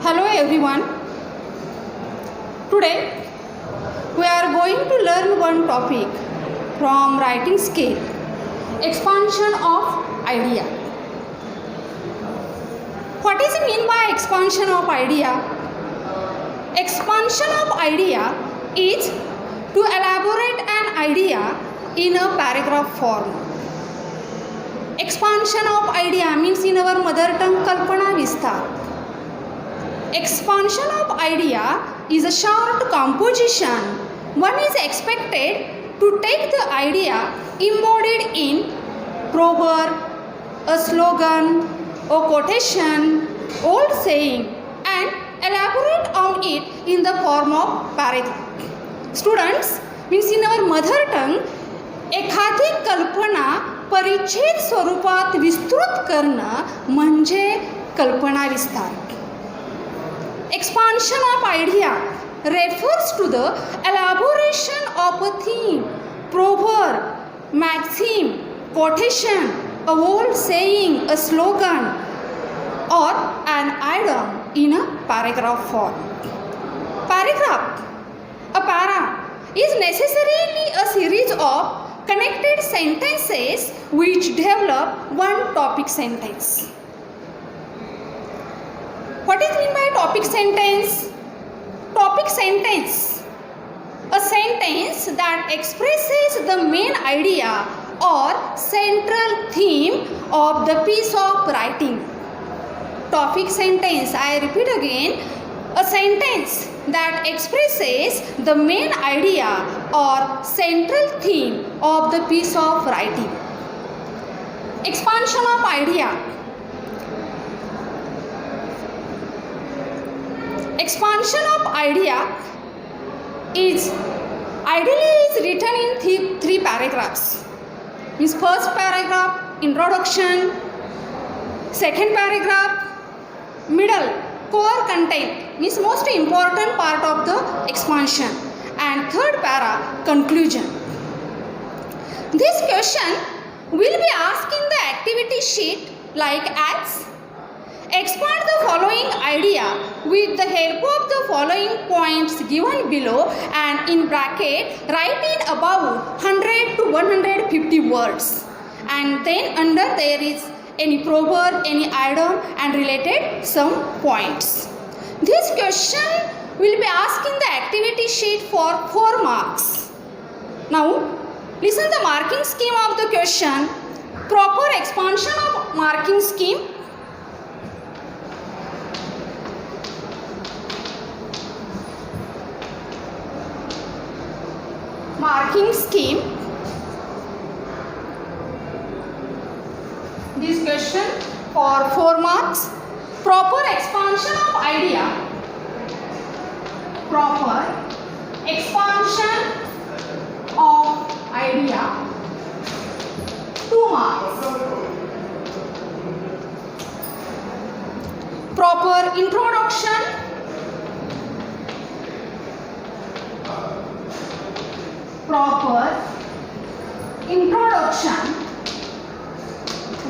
Hello everyone. Today we are going to learn one topic from writing skill, expansion of idea. What is mean by expansion of idea? Expansion of idea is to elaborate an idea in a paragraph form. Expansion of idea means in our mother tongue kalpana vistar. Expansion of idea is a short composition. One is expected to take the idea embodied in proverb, a slogan, a quotation, old saying and elaborate on it in the form of paragraph. Students, means in our mother tongue एखादी कल्पना परिच्छेद स्वरूपात विस्तृत करणं म्हणजे कल्पना विस्तार. Expansion of idea refers to the elaboration of a theme, proverb, maxim, quotation, a old saying, a slogan, or an idiom in a paragraph form. Paragraph, a para, is necessarily a series of connected sentences which develop one topic sentence. What is mean by topic sentence? Topic sentence, a sentence that expresses the main idea or central theme of the piece of writing. Topic sentence, I repeat again, a sentence that expresses the main idea or central theme of the piece of writing. Expansion of idea. Expansion of idea is ideally written in three paragraphs. Means first paragraph introduction, second paragraph middle core content means most important part of the expansion, and third para conclusion. This question will be asked in the activity sheet like as: expand the following idea with the help of the following points given below and in bracket write in about 100 to 150 words, and then under there is any proverb, any idiom and related some points. This question will be asked in the activity sheet for 4 marks. Now listen the marking scheme of the question. Proper expansion of marking scheme. Marking scheme. This question for 4 marks. Proper expansion of idea. Proper expansion of idea. 2 marks. Proper introduction. Proper introduction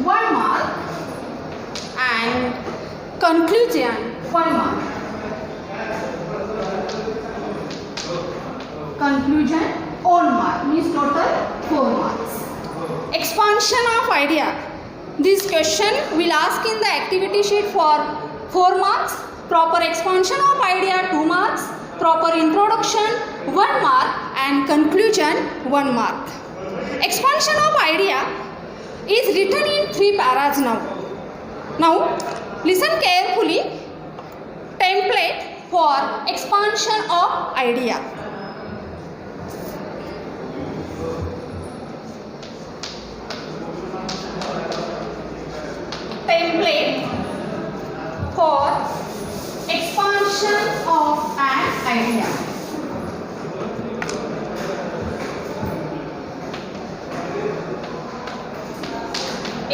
1 mark, and conclusion 1 mark. Conclusion 1 mark means total 4 marks. Expansion of idea. This question will ask in the activity sheet for 4 marks. Proper expansion of idea 2 marks. Proper introduction 1 mark and conclusion 1 mark. Expansion of idea is written in 3 paras now. Now listen carefully. Template for expansion of idea. Template for expansion of an idea.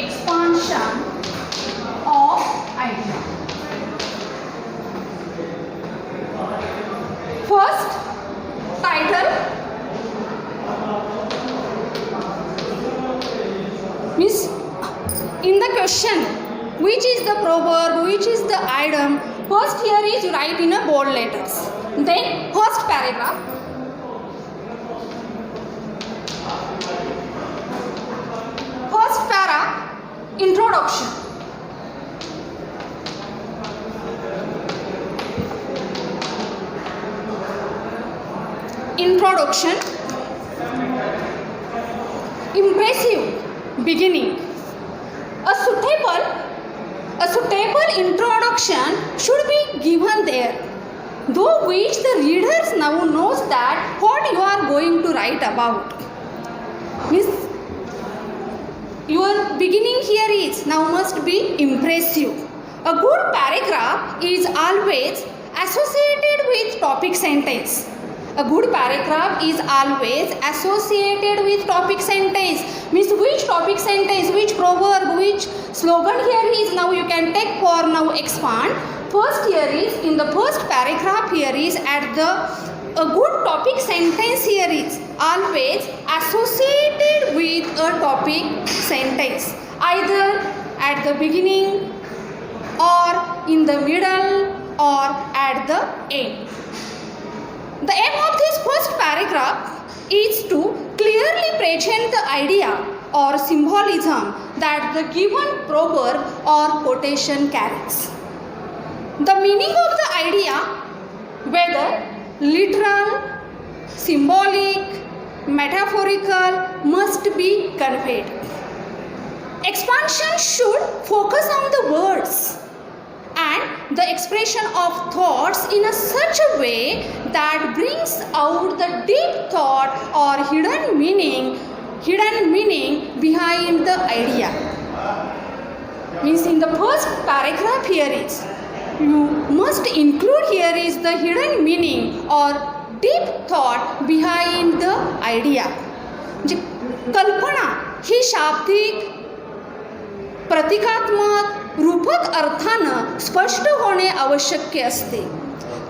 Expansion of idea. First, is you write in a bold letters. Then first paragraph. First para, introduction. Introduction. Impressive beginning. A suitable introduction should be given there, through which the readers now knows that what you are going to write about. Means your beginning here is now must be impressive. A good paragraph is always associated with topic sentence. A good paragraph is always associated with topic sentence. Means which topic sentence, which proverb, which slogan here is now you can take for now expand. First here is in the first paragraph here is at the a good topic sentence here is always associated with a topic sentence. Either at the beginning or in the middle or at the end. The aim of this first paragraph is to clearly present the idea or symbolism that the given proverb or quotation carries. The meaning of the idea, whether literal, symbolic, metaphorical, must be conveyed. Expansion should focus on the words and the expression of thoughts in such a way that brings out the deep thought or hidden meaning behind the idea. Means in the first paragraph here is you must include here is the hidden meaning or deep thought behind the idea. कल्पना ही शाब्दिक प्रतिकात्मक रूपक अर्थानं स्पष्ट होणे आवश्यक असते.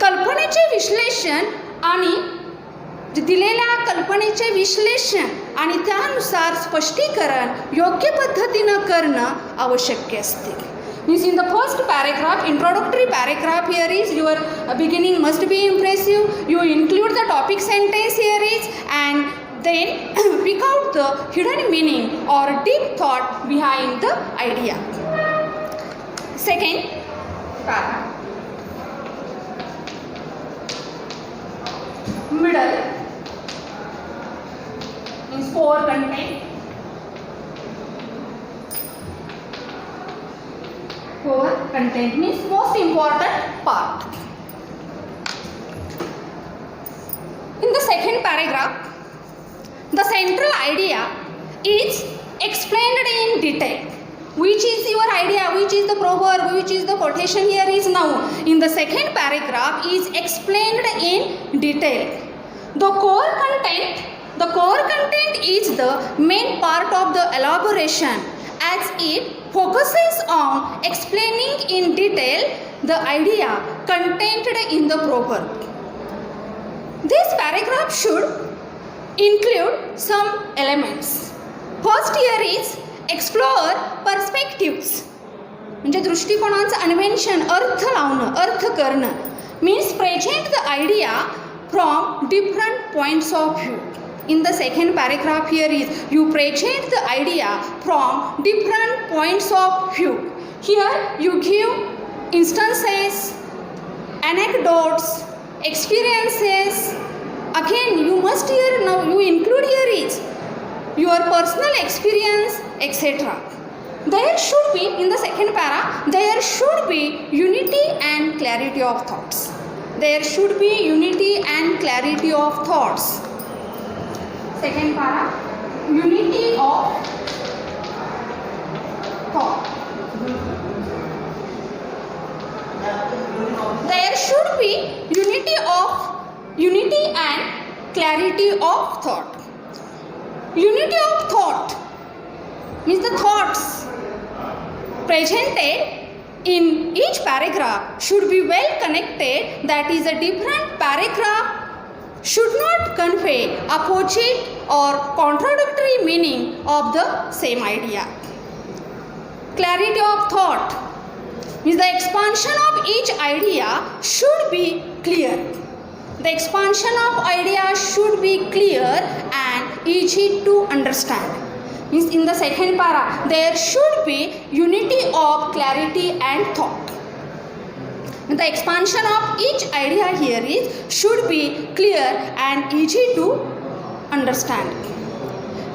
कल्पनेचे विश्लेषण आणि दिलेल्या कल्पनेचे विश्लेषण आणि त्यानुसार स्पष्टीकरण योग्य पद्धतीनं करणं आवश्यक असते. Means in the first paragraph, introductory paragraph here is your beginning must be impressive. You include the topic sentence here is and then pick out the hidden meaning or deep thought behind the idea. Second paragraph. Middle means core content. Core content means most important part. In the second paragraph, the central idea is explained in detail. Which is your idea, which is the proverb, which is the quotation here is now in the second paragraph is explained in detail. The core content is the main part of the elaboration as it focuses on explaining in detail the idea contained in the proverb. This paragraph should include some elements. First here is explore perspectives. म्हणजे दृष्टिकोनाचं अन्वेषण, अर्थ लावणं, अर्थ करणं. Means present the idea from different points of view. In the second paragraph here is you present the idea from different points of view. Here you give instances, anecdotes, experiences. Again you must here now you include here is your personal experience, etc. There should be in the second para there should be unity and clarity of thoughts. There should be unity and clarity of thoughts. Second para, unity of thought. There should be unity and clarity of thought. Unity of thought means the thoughts presented in each paragraph should be well connected. That is, a different paragraph should not convey opposite or contradictory meaning of the same idea. Clarity of thought. Means the expansion of each idea should be clear. The expansion of idea should be clear and easy to understand. Means in the second para there should be unity of clarity and thought. The expansion of each idea here is should be clear and easy to understand.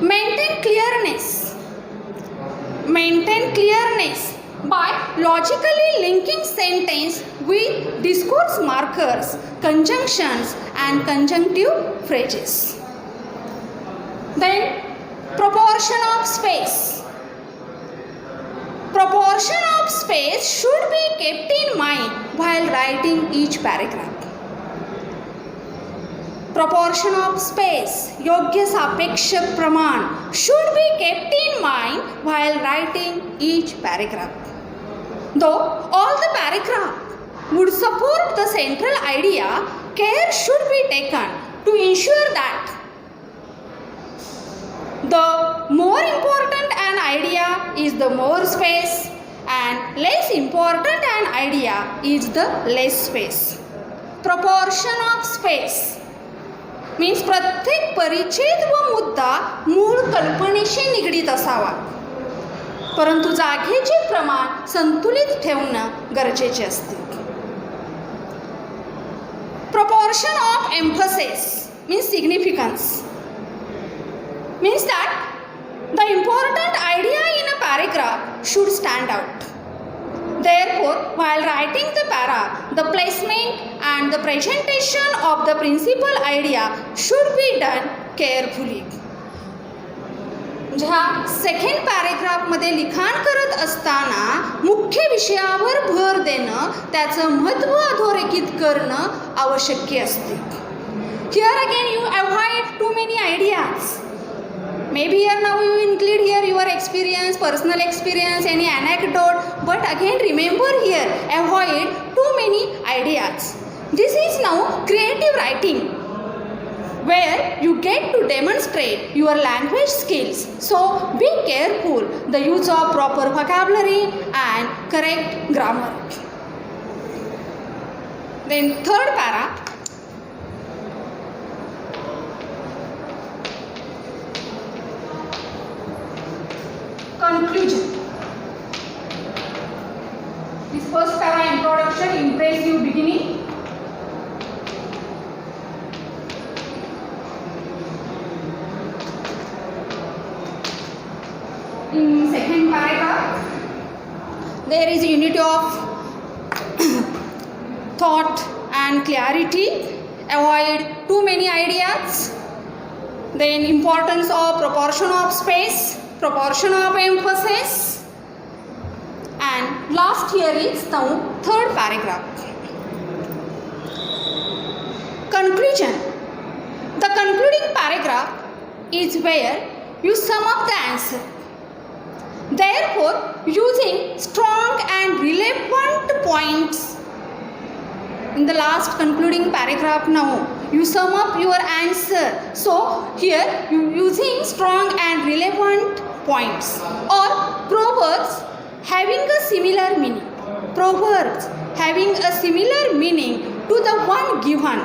Maintain clearness. Maintain clearness by logically linking sentence with discourse markers, conjunctions and conjunctive phrases. Then proportion of space. Proportion of space should be kept in mind while writing each paragraph. Proportion of space, योग्य सापेक्ष प्रमाण should be kept in mind while writing each paragraph. Though all the paragraph would support the central idea, care should be taken to ensure that the more important an idea is the more space and less important an idea is the less space. Proportion of space means प्रत्येक परिच्छेद व मुद्दा मूळ कल्पनेशी निगडीत असावा, परंतु जागेचे प्रमाण संतुलित ठेवणे गरजेचे असते. Proportion of emphasis means significance. Means that the important idea in a paragraph should stand out. Therefore, while writing the para, the placement and the presentation of the principal idea should be done carefully. ह्या second पॅरेग्राफमध्ये लिखाण करत असताना मुख्य विषयावर भर देणं, त्याचं महत्त्व अधोरेखित करणं आवश्यक असते. Here again you avoid too many ideas. Maybe here now you include here your experience, personal experience, any anecdote, but again remember here, avoid too many ideas. This is now creative writing, where you get to demonstrate your language skills. So be careful the use of proper vocabulary and correct grammar. Then third para. Conclusion. This first para introduction, impressive beginning. In second paragraph, there is unity of thought and clarity. Avoid too many ideas. Then importance of proportion of space, proportion of emphasis, and last here is now third paragraph. Conclusion. The concluding paragraph is where you sum up the answer. Therefore, using strong and relevant points in the last concluding paragraph now, you sum up your answer. So here you using strong and relevant points or proverbs having a similar meaning. Proverbs having a similar meaning to the one given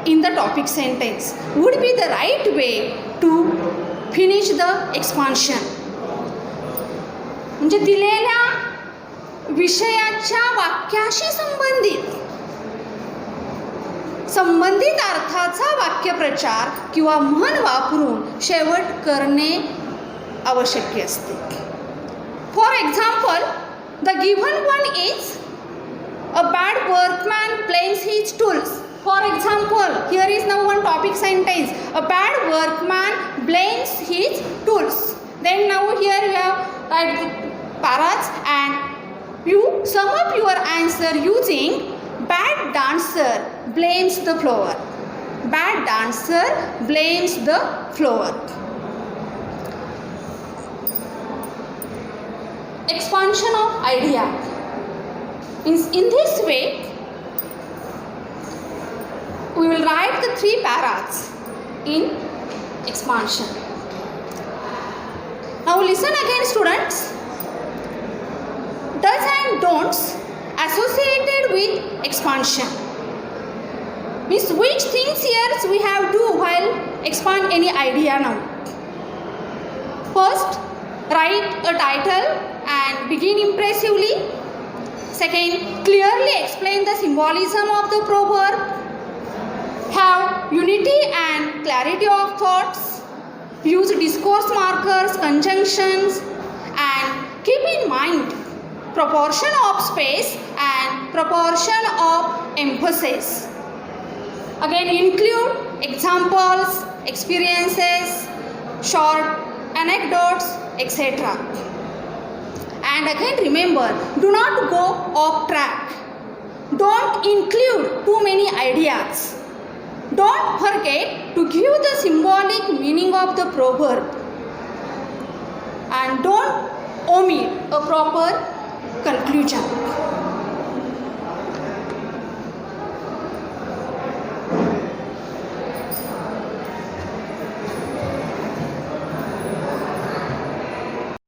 in the topic sentence would be the right way to finish the expansion. म्हणजे दिलेल्या विषयाच्या वाक्याशी संबंधित अर्थाचा वाक्यप्रचार किंवा म्हण वापरून शेवट करणे आवश्यक असते. For example, the given one is a bad workman blames his tools. For example, here is now one topic sentence. A bad workman blames his tools. Then now here you have write the paras and you sum up your answer using bad dancer blames the flower. Bad dancer blames the flower. Expansion of idea. In this way, we will write the 3 paras in expansion. Now listen again, students. does and don'ts associated with expansion. Means which things here we have to while expand any idea now. First, write a title and begin impressively. Second, clearly explain the symbolism of the proverb. Have unity and clarity of thoughts. Use discourse markers, conjunctions, and keep in mind proportion of space and proportion of emphasis. Again, include examples, experiences, short anecdotes, etc. And again, remember, do not go off track. Don't include too many ideas. Don't forget to give the symbolic meaning of the proverb. And don't omit a proper conclusion.